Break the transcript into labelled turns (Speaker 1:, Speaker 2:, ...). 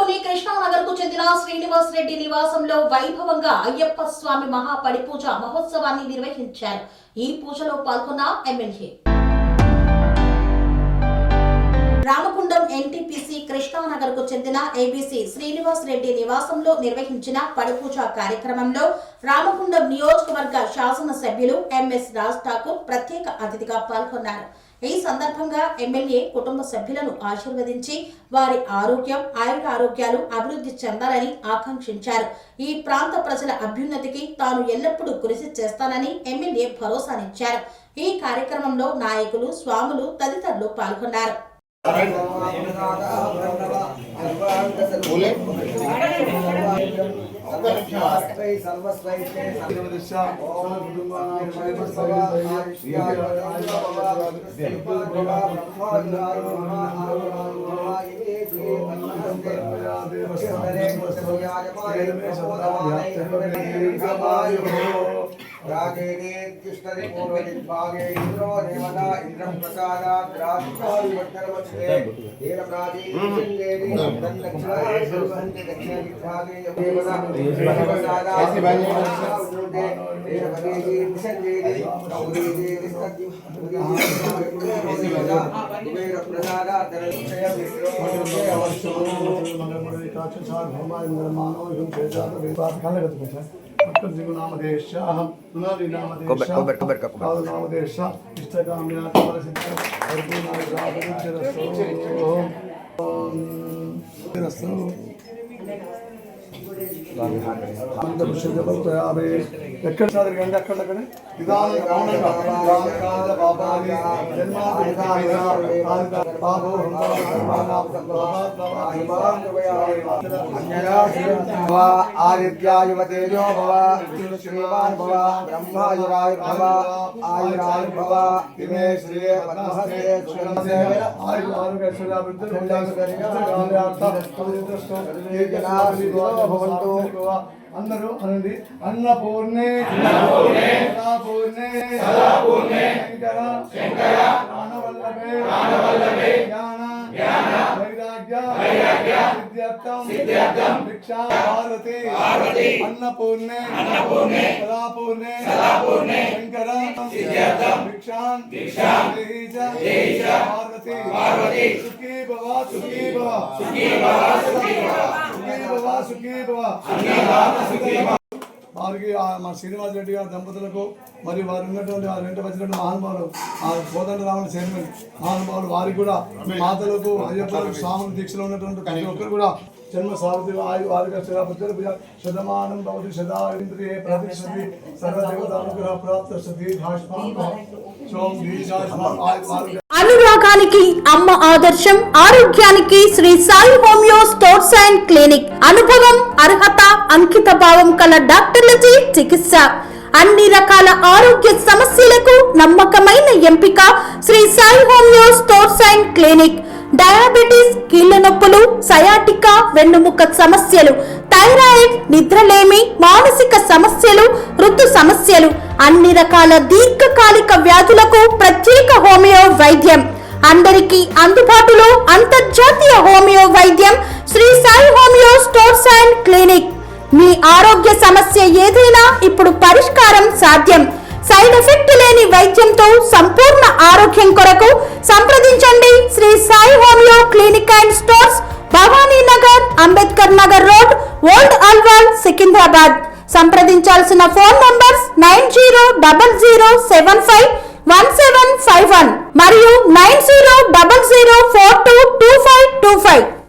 Speaker 1: పట్టణంలోని కృష్ణానగర్ కు చెందిన శ్రీనివాస్ రెడ్డి నివాసంలో వైభవంగా అయ్యప్ప స్వామి మహాపడిపూజ మహోత్సవాన్ని నిర్వహించారు. ఈ పూజలో పాల్గొన్న ఎమ్మెల్యే రామగుండం ఎన్టీపీసీ కృష్ణానగర్ కు చెందిన ఏబీసీ శ్రీనివాస్ రెడ్డి నివాసంలో నిర్వహించిన పడిపూజ కార్యక్రమంలో రామగుండం నియోజకవర్గ శాసనసభ్యులు ఎంఎస్ రాజ్ ఠాకూర్ ప్రత్యేక అతిథిగా పాల్గొన్నారు. ఈ సందర్భంగా ఎమ్మెల్యే కుటుంబ సభ్యులను ఆశీర్వదించి వారి ఆరోగ్యం ఆయురారోగ్యాలు అభివృద్ధి చెందాలని ఆకాంక్షించారు. ఈ ప్రాంత ప్రజల అభ్యున్నతికి తాను ఎల్లప్పుడూ కృషి చేస్తానని ఎమ్మెల్యే భరోసానిచ్చారు. ఈ కార్యక్రమంలో నాయకులు, స్వాములు తదితరులు పాల్గొన్నారు.
Speaker 2: ఎక్కడ చదివండి అక్కడక్కడే
Speaker 3: ఆదిత్యాయువతేజో భవ శ్రీమాన్ భవ బ్రహ్మాయురాయుర్భవ ఆయురాయుర్భవ ఇమే శ్రీయే పద్మహస్తే
Speaker 2: అందరూ అనండి. అన్నపూర్ణే సదాపూర్ణే శంకర జ్ఞానవల్లభే జ్ఞాన వైరాగ్య సిద్ధ్యర్థం భిక్షా పార్వతి అన్నపూర్ణే సదాపూర్ణే శంకర భిక్షాం పార్వతి సుఖీ భవ వారికి మా శ్రీనివాస్ రెడ్డి గారి దంపతులకు మరియు వారు ఉన్నటువంటి వారి వెంట వచ్చినటువంటి మహానుభావులు కోదండ రామణ చైర్మన్ మహానుభావులు వారికి కూడా మాతలకు అయ్యప్పలకు స్వాములు దీక్షలో ఉన్నటువంటి ప్రతి ఒక్కరు కూడా జన్మ సారథి వారికి శతమానం భవతి శతాంద్రియే ప్రతిష్టతి సర్వదేవతానుగ్రహ ప్రాప్త
Speaker 1: అనురాగానికి అమ్మ ఆదర్శం, ఆరోగ్యానికి Shri Sai homeo stores and clinic. అనుభవం, అర్హత, అంకిత భావం కల డాక్టర్లచే చికిత్స. అన్ని రకాల ఆరోగ్య సమస్యలకు నమ్మకమైన ఎంపిక Shri Sai homeo stores and clinic. Diabetes, కీళ్ల నొప్పులు, సయాటికా, వెన్నుముక సమస్యలు, థైరాయిడ్, నిద్రలేమి, మానసిక సమస్యలు, ఋతు సమస్యలు, అన్ని రకాల దీర్ఘకాలిక వ్యాధులకు ప్రత్యేక హోమియో వైద్యం. అందరికీ అందుబాటులో అంతర్జాతీయ హోమియో వైద్యం Shri Sai homeo stores and clinic. మీ ఆరోగ్య సమస్య ఏదైనా ఇప్పుడు పరిష్కారం సాధ్యం. సైడ్ ఎఫెక్ట్ లేని వైద్యంతో సంపూర్ణ ఆరోగ్యం కొరకు సంప్రదించండి Shri Sai homeo clinic and stores, Bhavani Nagar, Ambedkar Nagar road, old Alwal, Secunderabad. సంప్రదించాల్సిన ఫోన్ నంబర్స్ 9000751751 మరియు 9000422525.